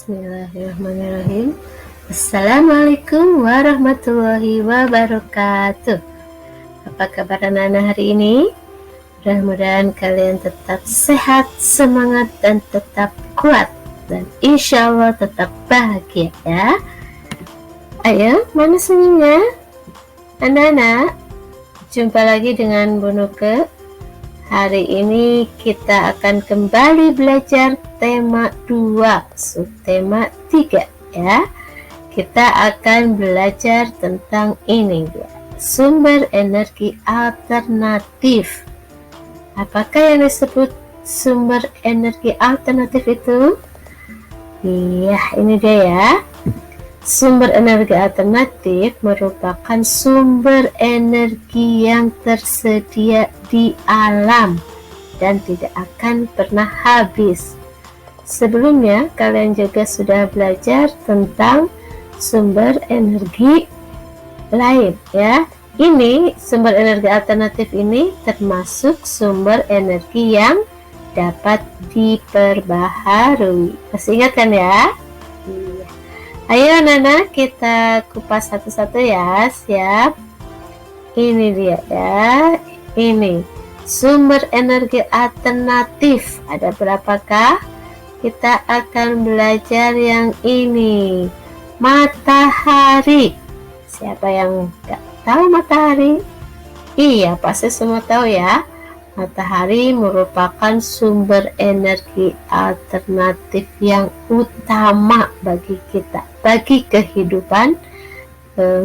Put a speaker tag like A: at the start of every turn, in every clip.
A: Bismillahirrahmanirrahim. Assalamualaikum warahmatullahi wabarakatuh. Apa kabar anak-anak hari ini? Mudah-mudahan kalian tetap sehat, semangat, dan tetap kuat. Dan insya Allah tetap bahagia ya. Ayo, mana senyumnya? Anak-anak, jumpa lagi dengan Bu Nuke. Hari ini kita akan kembali belajar tema 2, subtema 3 ya. Kita akan belajar tentang ini ya, sumber energi alternatif. Apakah yang disebut sumber energi alternatif itu? Iya, ini dia ya. Sumber energi alternatif merupakan sumber energi yang tersedia di alam dan tidak akan pernah habis. Sebelumnya, kalian juga sudah belajar tentang sumber energi lain ya. Ini sumber energi alternatif ini termasuk sumber energi yang dapat diperbaharui. Masih ingat kan ya? Iya. Ayo anak-anak, kita kupas satu-satu ya. Siap? Ini dia ya. Ini sumber energi alternatif. Ada berapakah? Kita akan belajar yang ini. Matahari. Siapa yang gak tahu matahari? Iya, pasti semua tahu ya. Matahari merupakan sumber energi alternatif yang utama bagi kita, bagi kehidupan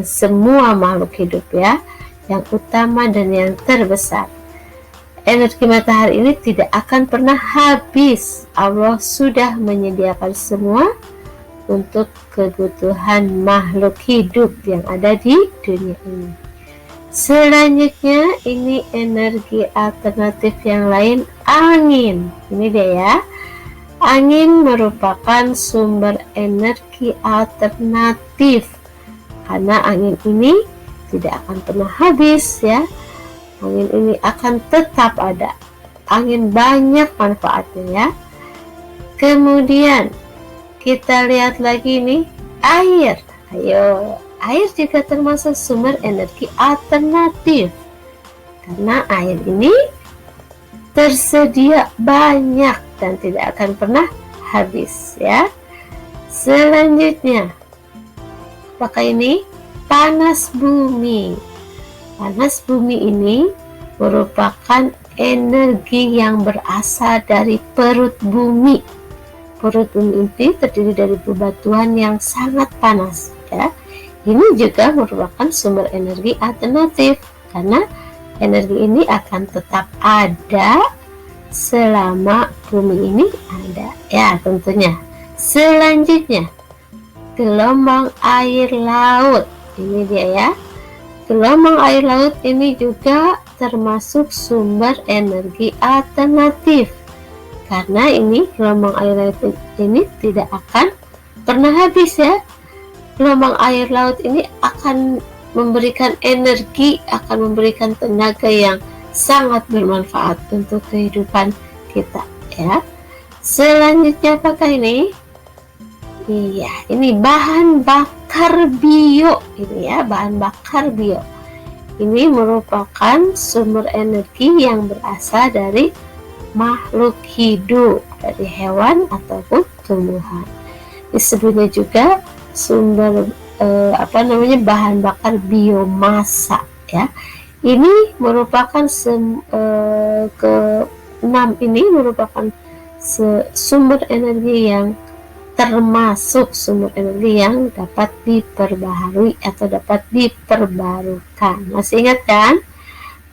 A: semua makhluk hidup ya, yang utama dan yang terbesar. Energi matahari ini tidak akan pernah habis. Allah sudah menyediakan semua untuk kebutuhan makhluk hidup yang ada di dunia ini. Selanjutnya ini energi alternatif yang lain, angin. Ini dia ya. Angin merupakan sumber energi alternatif karena angin ini tidak akan pernah habis ya. Angin ini akan tetap ada. Angin banyak manfaatnya ya. Kemudian kita lihat lagi nih, air. Ayo, air juga termasuk sumber energi alternatif karena air ini tersedia banyak dan tidak akan pernah habis ya. Selanjutnya, apakah ini? Panas bumi. Panas bumi ini merupakan energi yang berasal dari perut bumi. Perut bumi ini terdiri dari bebatuan yang sangat panas ya. Ini juga merupakan sumber energi alternatif karena energi ini akan tetap ada selama bumi ini ada ya tentunya. Selanjutnya, gelombang air laut. Ini dia ya. Gelombang air laut ini juga termasuk sumber energi alternatif karena ini gelombang air laut ini tidak akan pernah habis ya. Gelombang air laut ini akan memberikan energi, akan memberikan tenaga yang sangat bermanfaat untuk kehidupan kita ya. Selanjutnya apakah ini? Iya, ini bahan bakar bio. Ini ya, bahan bakar bio. Ini merupakan sumber energi yang berasal dari makhluk hidup, dari hewan ataupun tumbuhan. Disebutnya juga sumber bahan bakar biomasa ya. Ini merupakan keenam ini merupakan sumber energi yang termasuk sumber energi yang dapat diperbaharui atau dapat diperbarukan. Masih ingat kan?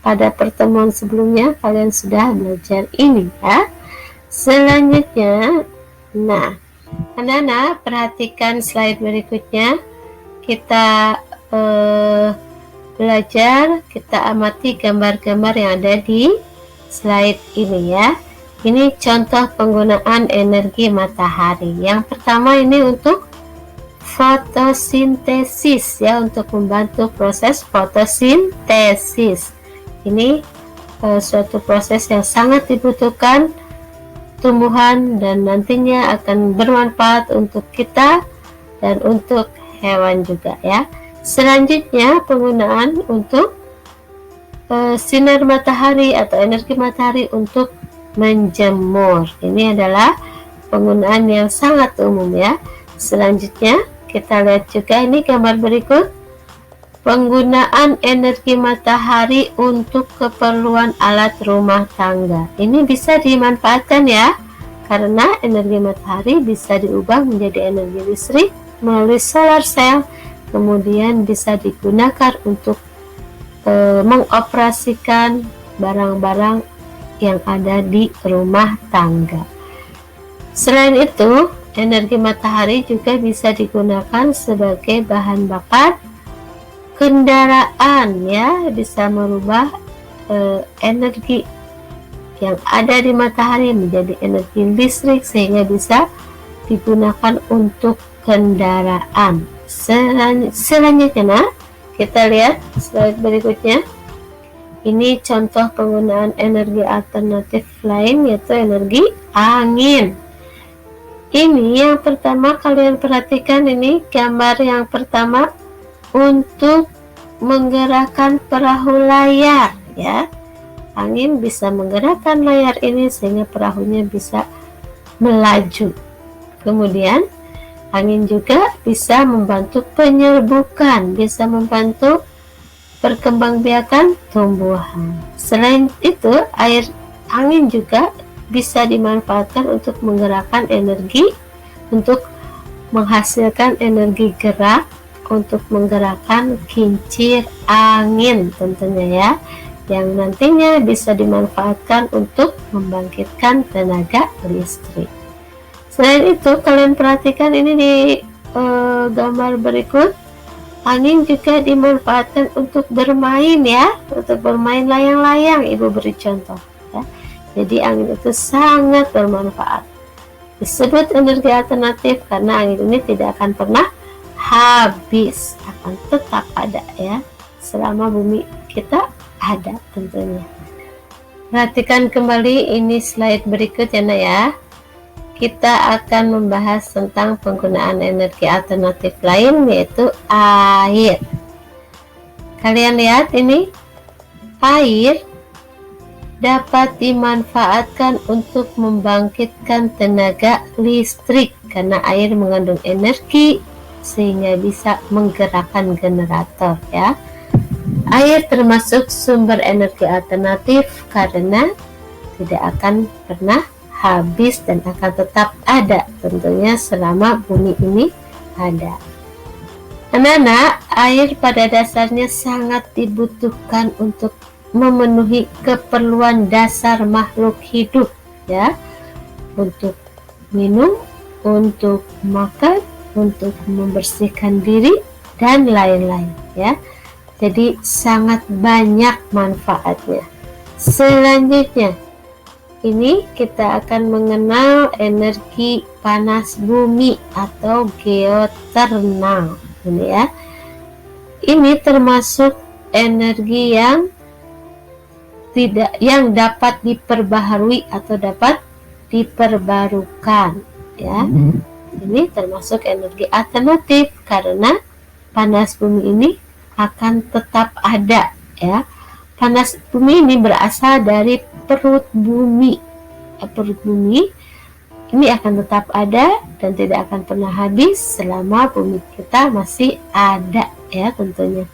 A: Pada pertemuan sebelumnya kalian sudah belajar ini ya. Selanjutnya, nah anak-anak perhatikan slide berikutnya. Kita belajar, kita amati gambar-gambar yang ada di slide ini ya. Ini contoh penggunaan energi matahari. Yang pertama ini untuk fotosintesis ya, untuk membantu proses fotosintesis. Ini suatu proses yang sangat dibutuhkan tumbuhan dan nantinya akan bermanfaat untuk kita dan untuk hewan juga ya. Selanjutnya penggunaan untuk sinar matahari atau energi matahari untuk menjemur. Ini adalah penggunaan yang sangat umum ya. Selanjutnya kita lihat juga ini gambar berikut. Penggunaan energi matahari untuk keperluan alat rumah tangga. Ini bisa dimanfaatkan ya, karena energi matahari bisa diubah menjadi energi listrik melalui solar cell, kemudian bisa digunakan untuk mengoperasikan barang-barang yang ada di rumah tangga. Selain itu, energi matahari juga bisa digunakan sebagai bahan bakar kendaraan ya, bisa merubah energi yang ada di matahari menjadi energi listrik sehingga bisa digunakan untuk kendaraan. Selanjutnya kita lihat slide berikutnya. Ini contoh penggunaan energi alternatif lain, yaitu energi angin. Ini yang pertama kalian perhatikan, ini gambar yang pertama untuk menggerakkan perahu layar ya. Angin bisa menggerakkan layar ini sehingga perahunya bisa melaju. Kemudian angin juga bisa membantu penyerbukan, bisa membantu perkembangbiakan tumbuhan. Selain itu, angin juga bisa dimanfaatkan untuk menggerakkan energi, untuk menghasilkan energi gerak, untuk menggerakkan kincir angin tentunya ya, yang nantinya bisa dimanfaatkan untuk membangkitkan tenaga listrik. Selain itu, kalian perhatikan ini di gambar berikut. Angin juga dimanfaatkan untuk bermain ya, untuk bermain layang-layang. Ibu beri contoh ya. Jadi angin itu sangat bermanfaat. Disebut energi alternatif karena angin ini tidak akan pernah habis, akan tetap ada ya selama bumi kita ada tentunya. Perhatikan kembali ini slide berikut ya Nak ya. Kita akan membahas tentang penggunaan energi alternatif lain, yaitu air. Kalian lihat ini, air dapat dimanfaatkan untuk membangkitkan tenaga listrik karena air mengandung energi sehingga bisa menggerakkan generator ya. Air termasuk sumber energi alternatif karena tidak akan pernah habis dan akan tetap ada tentunya selama bumi ini ada. Anak-anak, air pada dasarnya sangat dibutuhkan untuk memenuhi keperluan dasar makhluk hidup ya, untuk minum, untuk makan, untuk membersihkan diri dan lain-lain ya. Jadi sangat banyak manfaatnya. Selanjutnya ini kita akan mengenal energi panas bumi atau geothermal ini ya. Ini termasuk energi yang dapat diperbaharui atau dapat diperbarukan ya. Ini termasuk energi alternatif karena panas bumi ini akan tetap ada ya. Panas bumi ini berasal dari perut bumi. Perut bumi ini akan tetap ada dan tidak akan pernah habis selama bumi kita masih ada ya tentunya.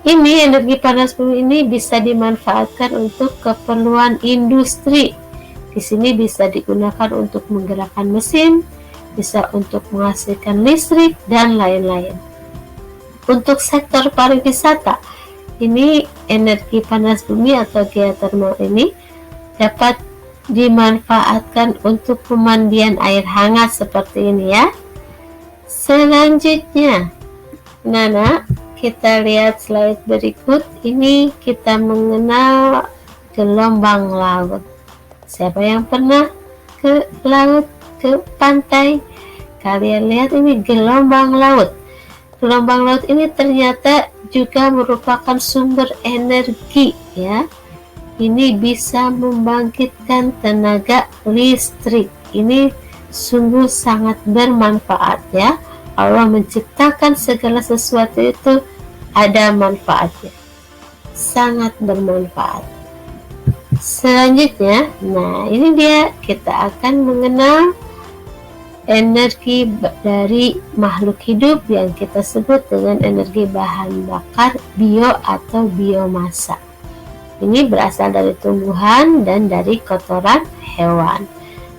A: Ini energi panas bumi ini bisa dimanfaatkan untuk keperluan industri. Di sini bisa digunakan untuk menggerakkan mesin, bisa untuk menghasilkan listrik dan lain-lain. Untuk sektor pariwisata, ini energi panas bumi atau geothermal ini dapat dimanfaatkan untuk pemandian air hangat seperti ini ya. Selanjutnya, Nana, kita lihat slide berikut. Ini kita mengenal gelombang laut. Siapa yang pernah ke laut, ke pantai? Kalian lihat ini gelombang laut. Gelombang laut ini ternyata juga merupakan sumber energi ya. ini bisa membangkitkan tenaga listrik. Ini sungguh sangat bermanfaat ya. Allah menciptakan segala sesuatu itu ada manfaatnya, sangat bermanfaat. Selanjutnya, nah ini dia, kita akan mengenal energi dari makhluk hidup yang kita sebut dengan energi bahan bakar bio atau biomasa. Ini berasal dari tumbuhan dan dari kotoran hewan.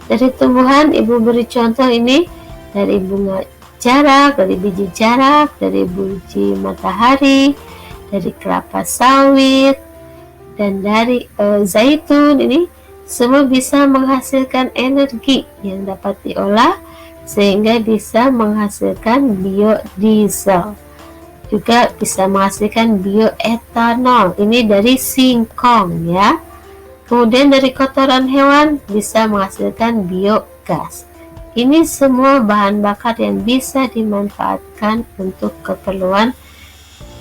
A: Dari tumbuhan, Ibu beri contoh ini dari bunga jarak, dari biji jarak, dari biji matahari, dari kelapa sawit, dan dari zaitun. Ini semua bisa menghasilkan energi yang dapat diolah sehingga bisa menghasilkan biodiesel, juga bisa menghasilkan bioetanol. Ini dari singkong ya. Kemudian dari kotoran hewan bisa menghasilkan biogas. Ini semua bahan bakar yang bisa dimanfaatkan untuk keperluan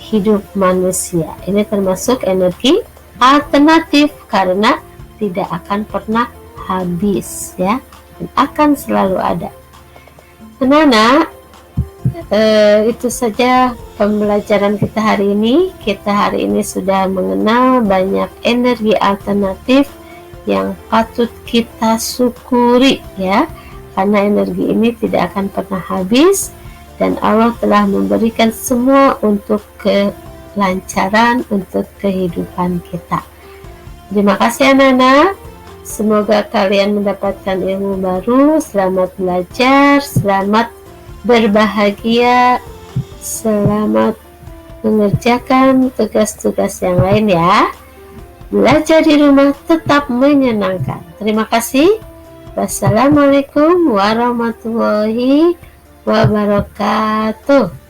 A: hidup manusia. Ini termasuk energi alternatif karena tidak akan pernah habis ya, dan akan selalu ada. Anak-anak, itu saja pembelajaran kita hari ini. Kita hari ini sudah mengenal banyak energi alternatif yang patut kita syukuri ya, karena energi ini tidak akan pernah habis dan Allah telah memberikan semua untuk kelancaran, untuk kehidupan kita. Terima kasih anak-anak. Semoga kalian mendapatkan ilmu baru. Selamat belajar, selamat berbahagia, selamat mengerjakan tugas-tugas yang lain ya. Belajar di rumah tetap menyenangkan. Terima kasih. Wassalamualaikum warahmatullahi wabarakatuh.